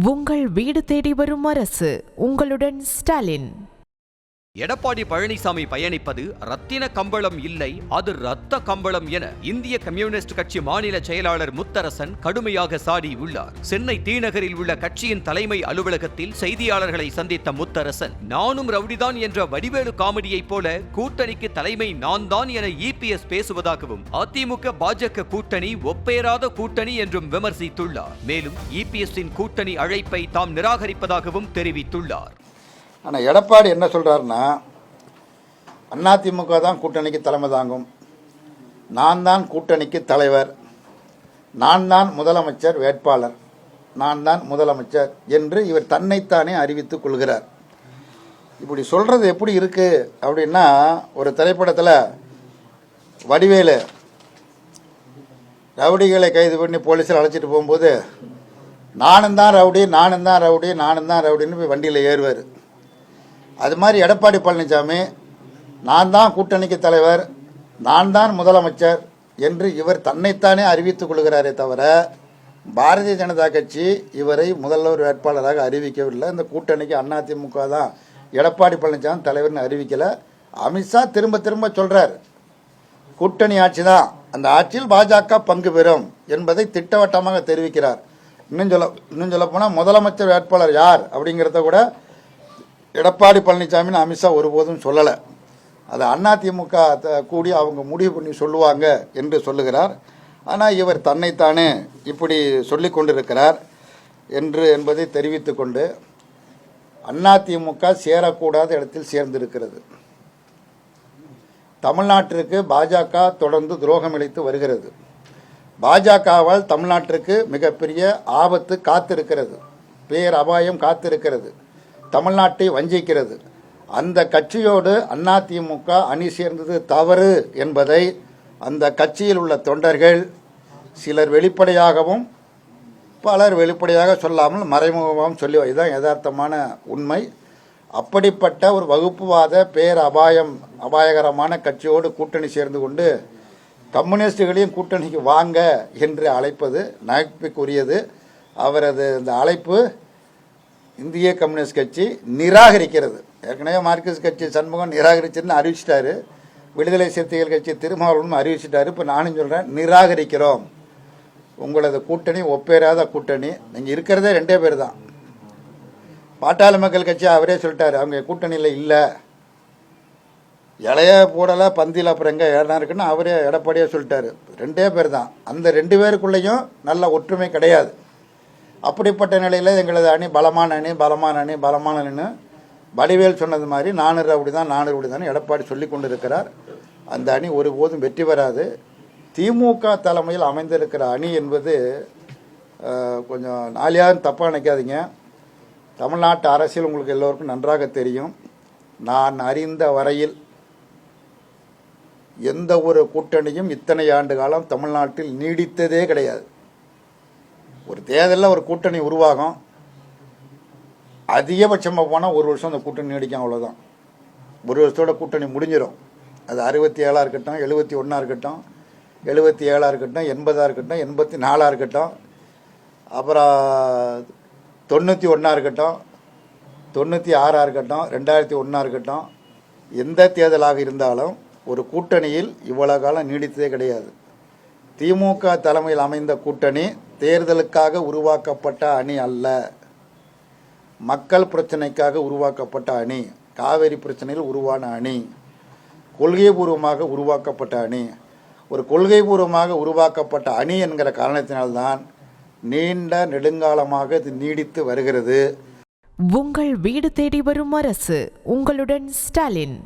உங்கள் வீடு தேடி வரும் அரசு. உங்களுடன் ஸ்டாலின். எடப்பாடி பழனிசாமி பயணிப்பது ரத்தின கம்பளம் இல்லை, அது ரத்த கம்பளம் என இந்திய கம்யூனிஸ்ட் கட்சி மாநில செயலாளர் முத்தரசன் கடுமையாக சாடியுள்ளார். சென்னை தீநகரில் உள்ள கட்சியின் தலைமை அலுவலகத்தில் செய்தியாளர்களை சந்தித்த முத்தரசன், நானும் ரவுடிதான் என்ற வடிவேலு காமெடியைப் போல கூட்டணிக்கு தலைமை நான் தான் என இபிஎஸ் பேசுவதாகவும், அதிமுக பாஜக கூட்டணி ஒப்பேராத கூட்டணி என்றும் விமர்சித்துள்ளார். மேலும் இபிஎஸ்ஸின் கூட்டணி அழைப்பை தாம் நிராகரிப்பதாகவும் தெரிவித்துள்ளார். ஆனால் எடப்பாடி என்ன சொல்கிறாருன்னா, அதிமுக தான் கூட்டணிக்கு தலைமை தாங்கும், நான் தான் கூட்டணிக்கு தலைவர், நான் தான் முதலமைச்சர் வேட்பாளர், நான் தான் முதலமைச்சர் என்று இவர் தன்னைத்தானே அறிவித்துக் கொள்கிறார். இப்படி சொல்கிறது எப்படி இருக்குது அப்படின்னா, ஒரு திரைப்படத்தில் வடிவேலு ரவுடிகளை கைது பண்ணி போலீஸில் அழைச்சிட்டு போகும்போது, நானும் தான் ரவுடி, நானும் தான் ரவுடி, நானும் தான் ரவுடின்னு போய் வண்டியில் ஏறுவார். அது மாதிரி எடப்பாடி பழனிசாமி நான் தான் கூட்டணிக்கு தலைவர், நான் தான் முதலமைச்சர் என்று இவர் தன்னைத்தானே அறிவித்துக் கொள்கிறாரே தவிர, பாரதிய ஜனதா கட்சி இவரை முதல்வர் வேட்பாளராக அறிவிக்கவில்லை. இந்த கூட்டணிக்கு அதிமுக தான் எடப்பாடி பழனிசாமி தலைவர்னு அறிவிக்கலை. அமித்ஷா திரும்ப திரும்ப சொல்கிறார், கூட்டணி ஆட்சி தான், அந்த ஆட்சியில் பாஜக பங்கு பெறும் என்பதை திட்டவட்டமாக தெரிவிக்கிறார். இன்னும் சொல்ல போனால் முதலமைச்சர் வேட்பாளர் யார் அப்படிங்கிறத கூட எடப்பாடி பழனிசாமின்னு அமித்ஷா ஒருபோதும் சொல்லலை. அது அதிமுக கூடி அவங்க முடிவு பண்ணி சொல்லுவாங்க என்று சொல்லுகிறார். ஆனால் இவர் தன்னைத்தானே இப்படி சொல்லி கொண்டிருக்கிறார் என்பதை தெரிவித்து கொண்டு, அதிமுக சேரக்கூடாத இடத்தில் சேர்ந்திருக்கிறது. தமிழ்நாட்டிற்கு பாஜக தொடர்ந்து துரோகம் இழைத்து வருகிறது. பாஜகவால் தமிழ்நாட்டிற்கு மிகப்பெரிய ஆபத்து காத்திருக்கிறது, பேர் அபாயம் காத்திருக்கிறது, தமிழ்நாட்டை வஞ்சிக்கிறது. அந்த கட்சியோடு அதிமுக அணி சேர்ந்தது தவறு என்பதை அந்த கட்சியில் உள்ள தொண்டர்கள் சிலர் வெளிப்படையாகவும் பலர் வெளிப்படையாக சொல்லாமல் மறைமுகமாகவும் சொல்லி, இதுதான் யதார்த்தமான உண்மை. அப்படிப்பட்ட ஒரு வகுப்புவாத அபாயகரமான கட்சியோடு கூட்டணி சேர்ந்து கொண்டு கம்யூனிஸ்டுகளையும் கூட்டணிக்கு வாங்க என்று அழைப்பது நகைப்புக்குரியது. அவரது இந்த அழைப்பு இந்திய கம்யூனிஸ்ட் கட்சி நிராகரிக்கிறது. ஏற்கனவே மார்க்சிஸ்ட் கட்சி சண்முகம் நிராகரிச்சுன்னு அறிவிச்சிட்டாரு, விடுதலை சிறுத்தைகள் கட்சி திருமாவளவனும் அறிவிச்சிட்டாரு. இப்போ நானும் சொல்கிறேன், நிராகரிக்கிறோம். உங்களது கூட்டணி ஒப்பேராத கூட்டணி. நீங்கள் இருக்கிறதே 2 பேர் தான். பாட்டாளி மக்கள் கட்சி அவரே சொல்லிட்டாரு, அவங்க கூட்டணியில் இல்லை, இலைய போடலை பந்தியில் அப்புறம் எங்கே ஏறனா இருக்குன்னு அவரே எடப்பாடியே சொல்லிட்டாரு. 2 பேர் தான். அந்த 2 பேருக்குள்ளேயும் நல்ல ஒற்றுமை கிடையாது. அப்படிப்பட்ட நிலையில் எங்களது அணி பலமான அணின்னு வடிவேல் சொன்னது மாதிரி 4 ரவுடி தான் எடப்பாடி சொல்லி கொண்டு இருக்கிறார். அந்த அணி ஒருபோதும் வெற்றி பெறாது. திமுக தலைமையில் அமைந்திருக்கிற அணி என்பது கொஞ்சம் நாளியாரும் தப்பாக நினைக்காதீங்க. தமிழ்நாட்டு அரசியல் உங்களுக்கு எல்லோருக்கும் நன்றாக தெரியும். நான் அறிந்த வரையில் எந்த ஒரு கூட்டணியும் இத்தனை ஆண்டு காலம் தமிழ்நாட்டில் நீடித்ததே கிடையாது. ஒரு தேர்தலில் ஒரு கூட்டணி உருவாகும், அதிகபட்சமாக போனால் 1 வருஷம் அந்த கூட்டணி நீடிக்கும், அவ்வளோதான். 1 வருஷத்தோட கூட்டணி முடிஞ்சிடும். அது 67 இருக்கட்டும், 71 இருக்கட்டும், 77 இருக்கட்டும், 80 இருக்கட்டும், 84 இருக்கட்டும், அப்புறம் 91 இருக்கட்டும், 96 இருக்கட்டும், 2001 இருக்கட்டும், எந்த தேர்தலாக இருந்தாலும் ஒரு கூட்டணியில் இவ்வளவு காலம் நீடித்ததே கிடையாது. திமுக தலைமையில் அமைந்த கூட்டணி தேர்தலுக்காக உருவாக்கப்பட்ட அணி அல்ல, மக்கள் பிரச்சனைக்காக உருவாக்கப்பட்ட அணி, காவிரி பிரச்சனையில் உருவான அணி, கொள்கைபூர்வமாக உருவாக்கப்பட்ட அணி. ஒரு கொள்கைபூர்வமாக உருவாக்கப்பட்ட அணி என்கிற காரணத்தினால்தான் நீண்ட நெடுங்காலமாக இது நீடித்து வருகிறது. உங்கள் வீடு தேடி வரும் அரசு. உங்களுடன் ஸ்டாலின்.